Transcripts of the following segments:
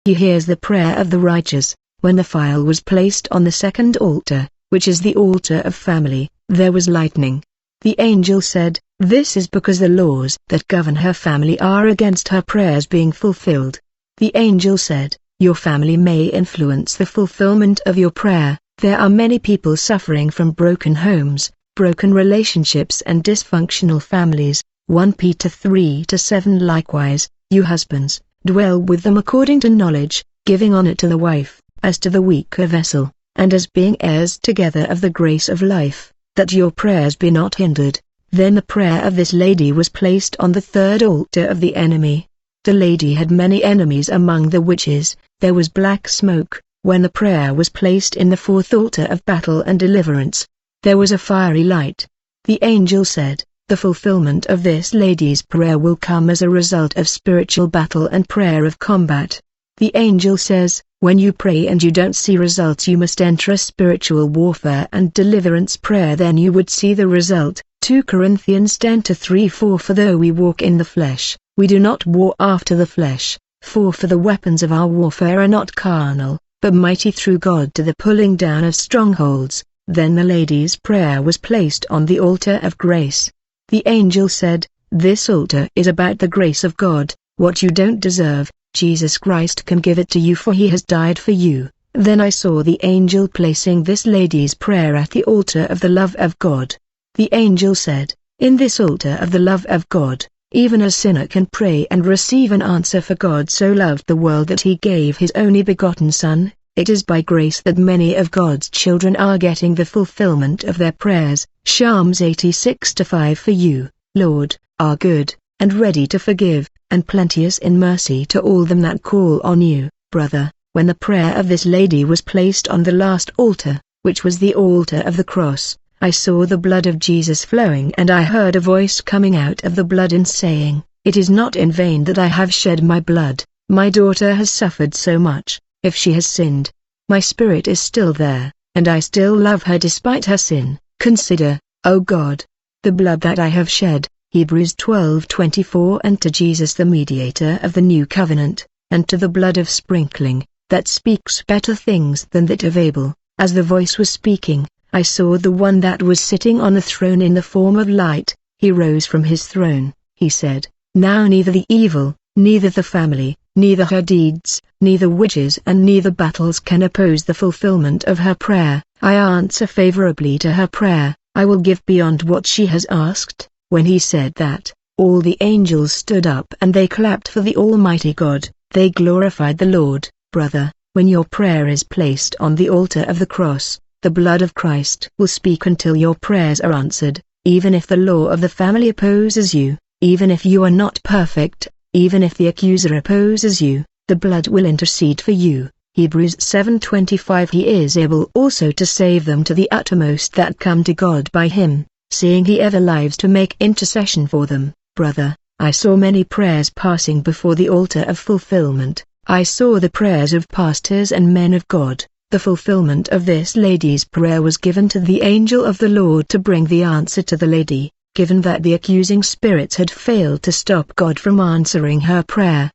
He hears the prayer of the righteous. When the file was placed on the second altar, which is the altar of family, there was lightning. The angel said, "This is because the laws that govern her family are against her prayers being fulfilled." The angel said, "Your family may influence the fulfillment of your prayer. There are many people suffering from broken homes, broken relationships and dysfunctional families." 1 Peter 3-7. Likewise, you husbands, dwell with them according to knowledge, giving honor to the wife, as to the weaker vessel, and as being heirs together of the grace of life, that your prayers be not hindered. Then the prayer of this lady was placed on the third altar of the enemy. The lady had many enemies among the witches. There was black smoke. When the prayer was placed in the fourth altar of battle and deliverance, there was a fiery light. The angel said, "The fulfillment of this lady's prayer will come as a result of spiritual battle and prayer of combat." The angel says, "When you pray and you don't see results, you must enter a spiritual warfare and deliverance prayer, then you would see the result." 2 Corinthians 10-3. For though we walk in the flesh, we do not war after the flesh, for the weapons of our warfare are not carnal, but mighty through God to the pulling down of strongholds. Then the lady's prayer was placed on the altar of grace. The angel said, "This altar is about the grace of God. What you don't deserve, Jesus Christ can give it to you, for he has died for you." Then I saw the angel placing this lady's prayer at the altar of the love of God. The angel said, "In this altar of the love of God, even a sinner can pray and receive an answer, for God so loved the world that he gave his only begotten Son." It is by grace that many of God's children are getting the fulfillment of their prayers. Psalms 86-5. For you, Lord, are good, and ready to forgive, and plenteous in mercy to all them that call on you. Brother, when the prayer of this lady was placed on the last altar, which was the altar of the cross, I saw the blood of Jesus flowing, and I heard a voice coming out of the blood and saying, "It is not in vain that I have shed my blood. My daughter has suffered so much. If she has sinned, my spirit is still there, and I still love her despite her sin. Consider, O God, the blood that I have shed." Hebrews 12:24. And to Jesus the mediator of the new covenant, and to the blood of sprinkling, that speaks better things than that of Abel. As the voice was speaking, I saw the one that was sitting on the throne in the form of light. He rose from his throne. He said, "Now neither the evil, neither the family, neither her deeds, neither witches and neither battles can oppose the fulfillment of her prayer. I answer favorably to her prayer. I will give beyond what she has asked." When he said that, all the angels stood up and they clapped for the Almighty God. They glorified the Lord. Brother, when your prayer is placed on the altar of the cross, the blood of Christ will speak until your prayers are answered. Even if the law of the family opposes you, even if you are not perfect, even if the accuser opposes you, the blood will intercede for you. Hebrews 7:25. He is able also to save them to the uttermost that come to God by him, seeing he ever lives to make intercession for them. Brother, I saw many prayers passing before the altar of fulfillment. I saw the prayers of pastors and men of God. The fulfillment of this lady's prayer was given to the angel of the Lord to bring the answer to the lady, given that the accusing spirits had failed to stop God from answering her prayer.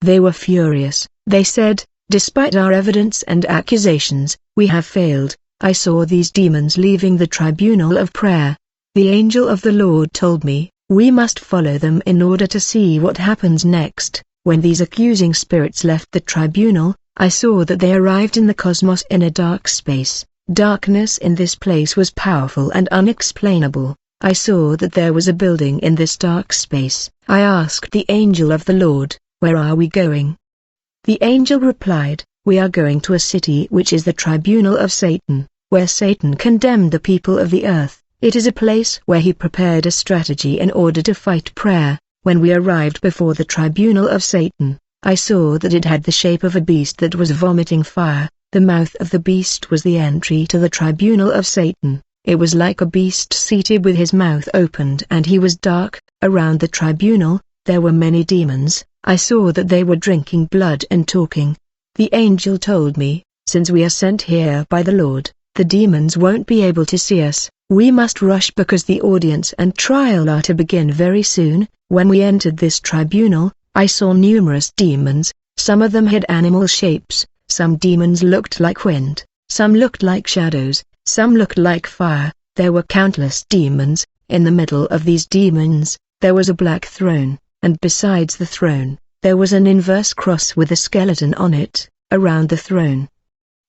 They were furious. They said, "Despite our evidence and accusations, we have failed." I saw these demons leaving the tribunal of prayer. The angel of the Lord told me, "We must follow them in order to see what happens next." When these accusing spirits left the tribunal, I saw that they arrived in the cosmos in a dark space. Darkness in this place was powerful and unexplainable. I saw that there was a building in this dark space. I asked the angel of the Lord, "Where are we going?" The angel replied, "We are going to a city which is the tribunal of Satan, where Satan condemned the people of the earth. It is a place where he prepared a strategy in order to fight prayer." When we arrived before the tribunal of Satan, I saw that it had the shape of a beast that was vomiting fire. The mouth of the beast was the entry to the tribunal of Satan. It was like a beast seated with his mouth opened, and he was dark. Around the tribunal, there were many demons. I saw that they were drinking blood and talking. The angel told me, "Since we are sent here by the Lord, the demons won't be able to see us. We must rush because the audience and trial are to begin very soon." When we entered this tribunal, I saw numerous demons. Some of them had animal shapes, some demons looked like wind, some looked like shadows, some looked like fire. There were countless demons. In the middle of these demons, there was a black throne, and besides the throne, there was an inverse cross with a skeleton on it, around the throne.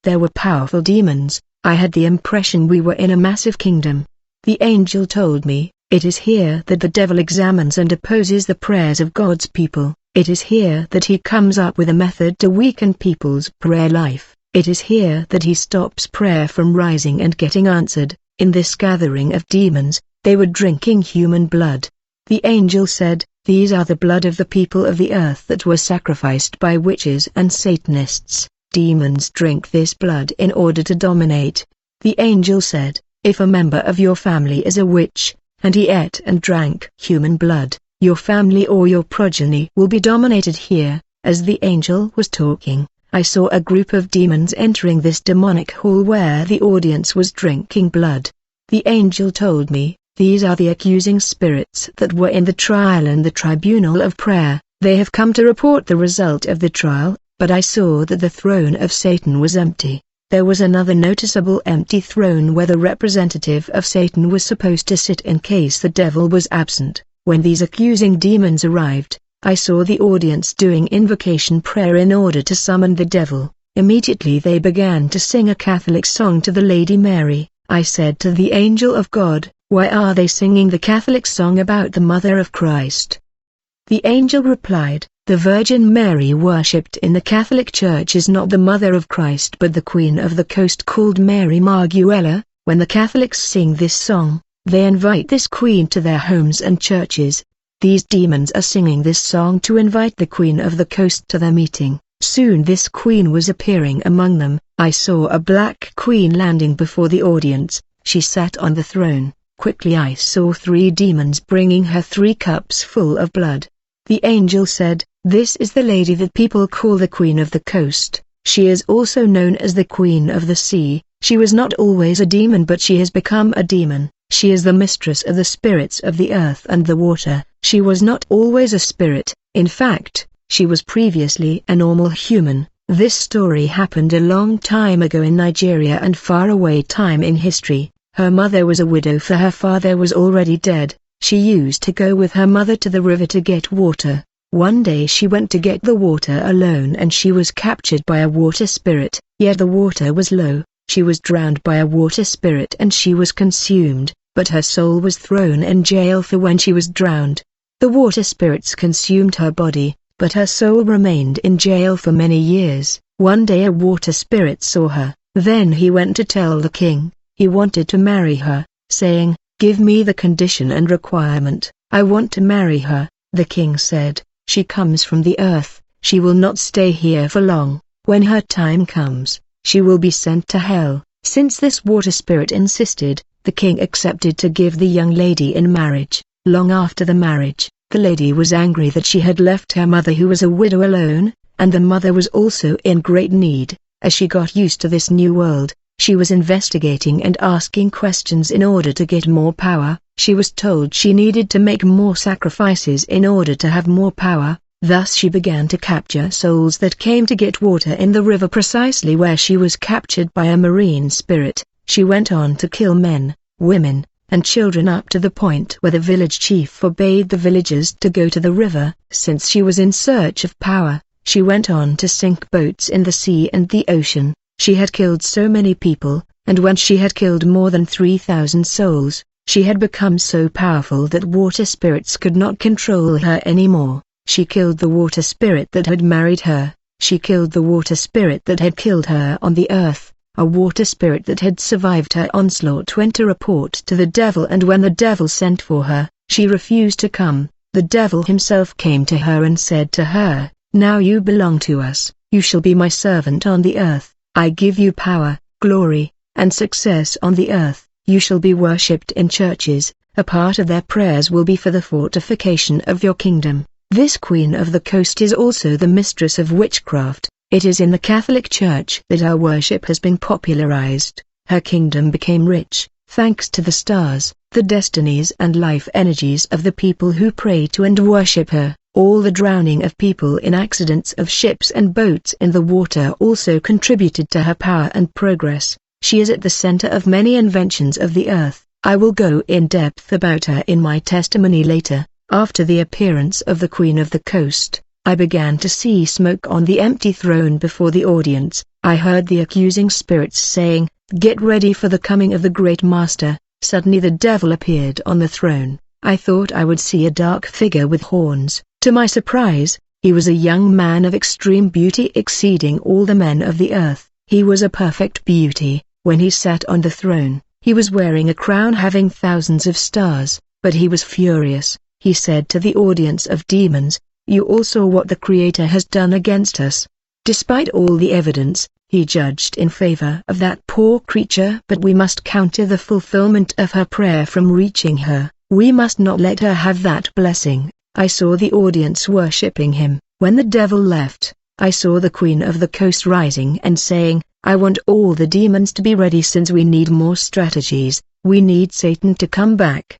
There were powerful demons. I had the impression we were in a massive kingdom. The angel told me, it is here that the devil examines and opposes the prayers of God's people. It is here that he comes up with a method to weaken people's prayer life. It is here that he stops prayer from rising and getting answered. In this gathering of demons, they were drinking human blood. The angel said, these are the blood of the people of the earth that were sacrificed by witches and Satanists. Demons drink this blood in order to dominate. The angel said, if a member of your family is a witch, and he ate and drank human blood, your family or your progeny will be dominated here. As the angel was talking, I saw a group of demons entering this demonic hall where the audience was drinking blood. The angel told me, these are the accusing spirits that were in the trial and the tribunal of prayer. They have come to report the result of the trial, but I saw that the throne of Satan was empty. There was another noticeable empty throne where the representative of Satan was supposed to sit in case the devil was absent. When these accusing demons arrived, I saw the audience doing invocation prayer in order to summon the devil. Immediately they began to sing a Catholic song to the Lady Mary. I said to the angel of God, why are they singing the Catholic song about the Mother of Christ? The angel replied, the Virgin Mary worshipped in the Catholic Church is not the Mother of Christ but the Queen of the Coast called Mary Maryof. When the Catholics sing this song, they invite this queen to their homes and churches. These demons are singing this song to invite the Queen of the Coast to their meeting. Soon this queen was appearing among them. I saw a black queen landing before the audience. She sat on the throne. Quickly I saw 3 demons bringing her 3 cups full of blood. The angel said, this is the lady that people call the Queen of the Coast. She is also known as the Queen of the Sea. She was not always a demon but she has become a demon. She is the mistress of the spirits of the earth and the water. She was not always a spirit. In fact, she was previously a normal human. This story happened a long time ago in Nigeria and far away time in history. Her mother was a widow for her father was already dead. She used to go with her mother to the river to get water. One day she went to get the water alone and she was captured by a water spirit. Yet the water was low. She was drowned by a water spirit and she was consumed, but her soul was thrown in jail for when she was drowned. The water spirits consumed her body, but her soul remained in jail for many years. One day a water spirit saw her. Then he went to tell the king. He wanted to marry her, saying, give me the condition and requirement. I want to marry her. The king said, she comes from the earth. She will not stay here for long. When her time comes, she will be sent to hell. Since this water spirit insisted, the king accepted to give the young lady in marriage. Long after the marriage, the lady was angry that she had left her mother who was a widow alone, and the mother was also in great need. As she got used to this new world, she was investigating and asking questions in order to get more power. She was told she needed to make more sacrifices in order to have more power. Thus she began to capture souls that came to get water in the river precisely where she was captured by a marine spirit. She went on to kill men, women, and children up to the point where the village chief forbade the villagers to go to the river. Since she was in search of power, she went on to sink boats in the sea and the ocean. She had killed so many people, and when she had killed more than 3,000 souls, she had become so powerful that water spirits could not control her anymore. She killed the water spirit that had married her. She killed the water spirit that had killed her on the earth. A water spirit that had survived her onslaught went to report to the devil, and when the devil sent for her, she refused to come. The devil himself came to her and said to her, now you belong to us. You shall be my servant on the earth. I give you power, glory, and success on the earth. You shall be worshipped in churches. A part of their prayers will be for the fortification of your kingdom. This Queen of the Coast is also the mistress of witchcraft. It is in the Catholic Church that our worship has been popularized. Her kingdom became rich, thanks to the stars, the destinies and life energies of the people who pray to and worship her. All the drowning of people in accidents of ships and boats in the water also contributed to her power and progress. She is at the center of many inventions of the earth. I will go in depth about her in my testimony later. After the appearance of the Queen of the Coast, I began to see smoke on the empty throne before the audience. I heard the accusing spirits saying, "Get ready for the coming of the great master." Suddenly the devil appeared on the throne. I thought I would see a dark figure with horns. To my surprise, he was a young man of extreme beauty exceeding all the men of the earth. He was a perfect beauty. When he sat on the throne, he was wearing a crown having thousands of stars, but he was furious. He said to the audience of demons, "You all saw what the Creator has done against us." Despite all the evidence, he judged in favor of that poor creature. But we must counter the fulfillment of her prayer from reaching her. We must not let her have that blessing. I saw the audience worshipping him. When the devil left, I saw the Queen of the Coast rising and saying, "I want all the demons to be ready since we need more strategies. We need Satan to come back."